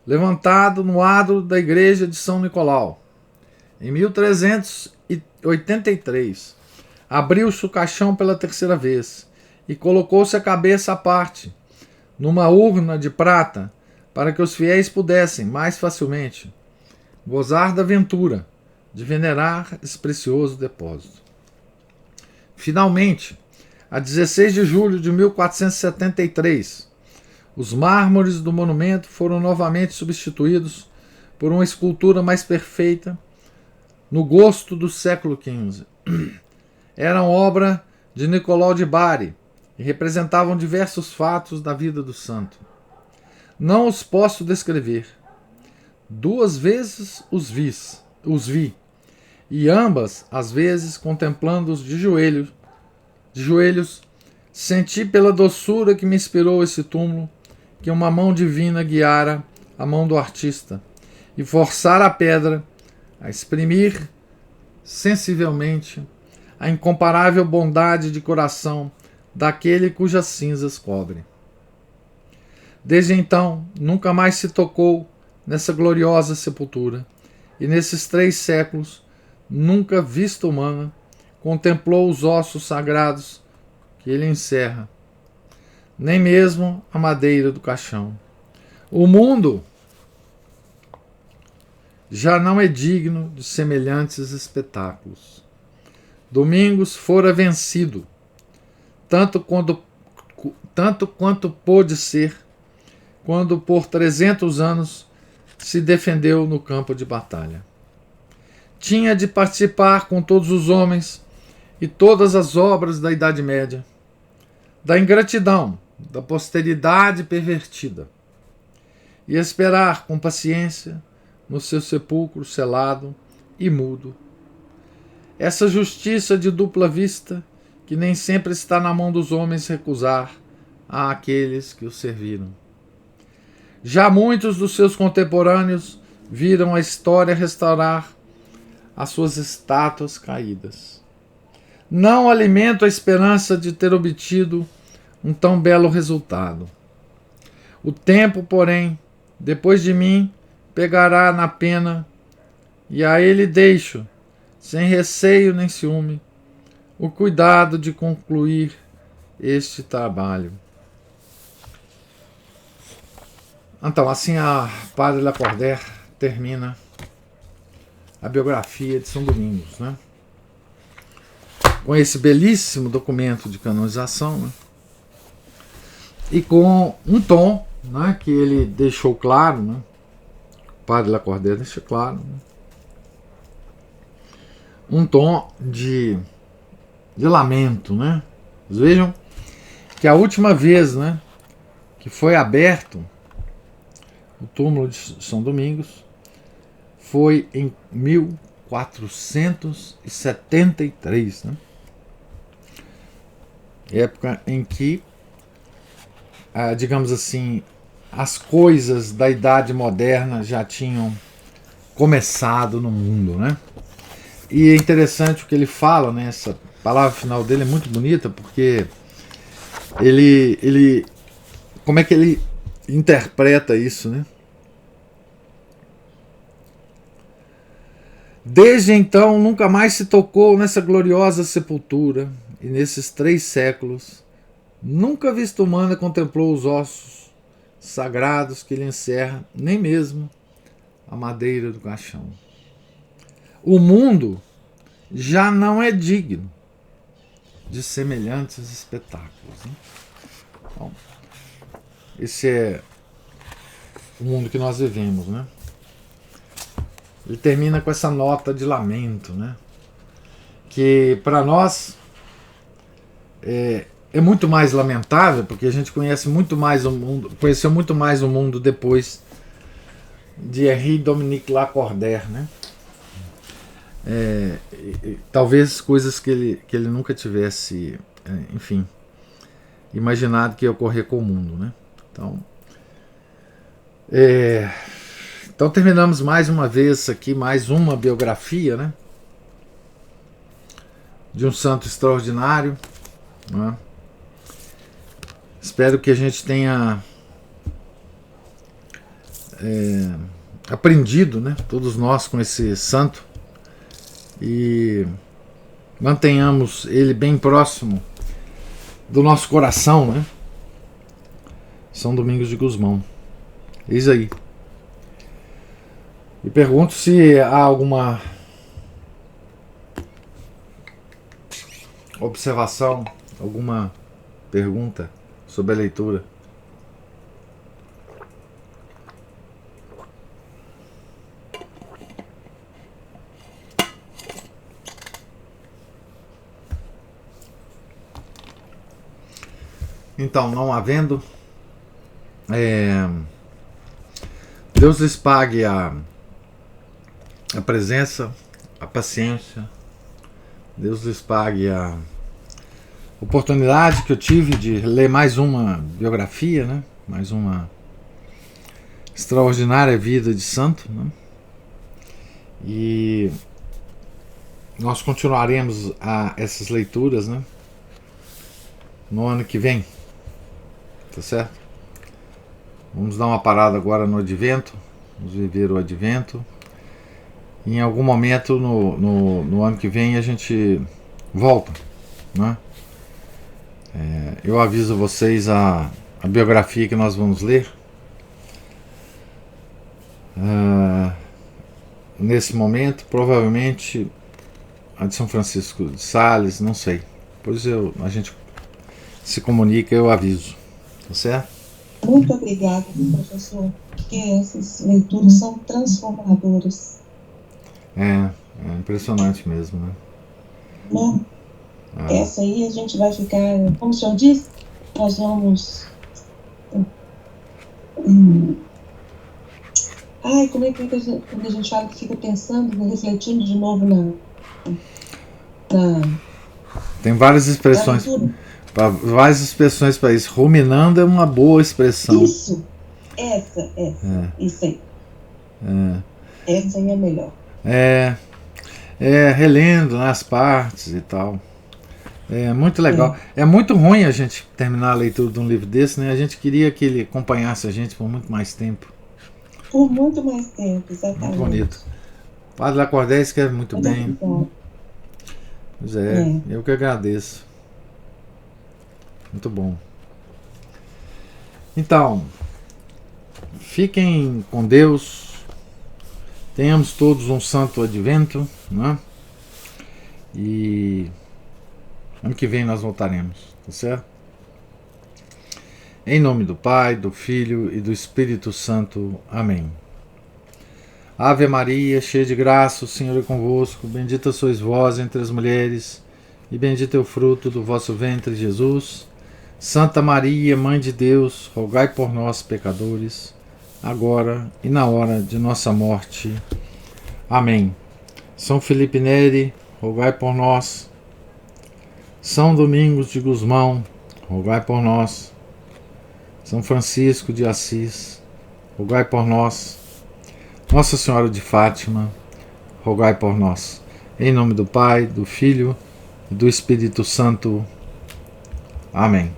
levantado no adro da igreja de São Nicolau. Em 1383, abriu-se o caixão pela terceira vez e colocou-se a cabeça à parte, numa urna de prata, para que os fiéis pudessem, mais facilmente, gozar da ventura de venerar esse precioso depósito. Finalmente, a 16 de julho de 1473, os mármores do monumento foram novamente substituídos por uma escultura mais perfeita, no gosto do século XV. Eram obra de Nicolau de Bari e representavam diversos fatos da vida do santo. Não os posso descrever. 2 vezes os vi, e ambas as vezes contemplando-os de joelhos, senti pela doçura que me inspirou esse túmulo que uma mão divina guiara a mão do artista e forçara a pedra a exprimir sensivelmente a incomparável bondade de coração daquele cujas cinzas cobre. Desde então, nunca mais se tocou nessa gloriosa sepultura, e nesses 3 séculos, nunca vista humana contemplou os ossos sagrados que ele encerra, nem mesmo a madeira do caixão. O mundo já não é digno de semelhantes espetáculos. Domingos fora vencido, tanto quanto pôde ser, quando por 300 anos se defendeu no campo de batalha. Tinha de participar com todos os homens e todas as obras da Idade Média, da ingratidão, da posteridade pervertida, e esperar com paciência no seu sepulcro selado e mudo. Essa justiça de dupla vista, que nem sempre está na mão dos homens recusar àqueles que o serviram. Já muitos dos seus contemporâneos viram a história restaurar as suas estátuas caídas. Não alimento a esperança de ter obtido um tão belo resultado. O tempo, porém, depois de mim, pegará na pena, e a ele deixo, sem receio nem ciúme, o cuidado de concluir este trabalho. Então, assim a Padre Lacordaire termina a biografia de São Domingos, né? Com esse belíssimo documento de canonização, né? E com um tom, né, que ele deixou claro, né? O Padre Lacordaire deixa claro, né? Um tom de lamento, né? Vocês vejam que a última vez, né, que foi aberto o túmulo de São Domingos foi em 1473, né? Época em que, digamos assim, as coisas da Idade Moderna já tinham começado no mundo, né? E é interessante o que ele fala, né? Essa palavra final dele é muito bonita, porque ele como é que ele interpreta isso, né? Desde então nunca mais se tocou nessa gloriosa sepultura, e nesses 3 séculos Nunca vista humana contemplou os ossos sagrados que lhe encerra, nem mesmo a madeira do caixão. O mundo já não é digno de semelhantes espetáculos, né? Bom, esse é o mundo que nós vivemos, né? Ele termina com essa nota de lamento, né? Que para nós é muito mais lamentável, porque a gente conheceu muito mais o mundo depois de Henri Dominique Lacordaire, né? Talvez coisas que ele nunca tivesse, enfim, imaginado que ia ocorrer com o mundo, né? Então terminamos mais uma vez aqui, mais uma biografia, né? De um santo extraordinário, né? Espero que a gente tenha aprendido, né? Todos nós com esse santo, e mantenhamos ele bem próximo do nosso coração, né? São Domingos de Gusmão. Eis aí. E pergunto se há alguma observação, alguma pergunta sobre a leitura. Então, não havendo, Deus lhes pague a presença, a paciência. Deus lhes pague a oportunidade que eu tive de ler mais uma biografia, né? Mais uma extraordinária vida de santo, né? E nós continuaremos essas leituras, né? No ano que vem, tá certo? Vamos dar uma parada agora no Advento, vamos viver o Advento. Em algum momento no ano que vem a gente volta, né? Eu aviso vocês a biografia que nós vamos ler. Nesse momento, provavelmente a de São Francisco de Sales, não sei. Depois a gente se comunica, eu aviso, tá certo? Muito obrigada, professor, porque essas leituras são transformadoras. É impressionante mesmo, né? Não. Essa aí a gente vai ficar, como o senhor disse, nós vamos. Como é que quando a gente fala que fica pensando, refletindo de novo Tem várias expressões. Várias expressões para isso. Ruminando é uma boa expressão. Isso. Essa. Isso aí. Essa aí é melhor. Relendo, né, as partes e tal. É muito legal. É muito ruim a gente terminar a leitura de um livro desse, né? A gente queria que ele acompanhasse a gente por muito mais tempo. Por muito mais tempo, exatamente. Muito bonito. O Padre Lacordaire escreve muito bem. Pois eu que agradeço. Muito bom. Então, fiquem com Deus. Tenhamos todos um santo advento, né? E ano que vem nós voltaremos, tá certo? Em nome do Pai, do Filho e do Espírito Santo. Amém. Ave Maria, cheia de graça, o Senhor é convosco. Bendita sois vós entre as mulheres, e bendito é o fruto do vosso ventre, Jesus. Santa Maria, Mãe de Deus, rogai por nós, pecadores, agora e na hora de nossa morte. Amém. São Felipe Neri, rogai por nós. São Domingos de Gusmão, rogai por nós. São Francisco de Assis, rogai por nós. Nossa Senhora de Fátima, rogai por nós. Em nome do Pai, do Filho e do Espírito Santo. Amém.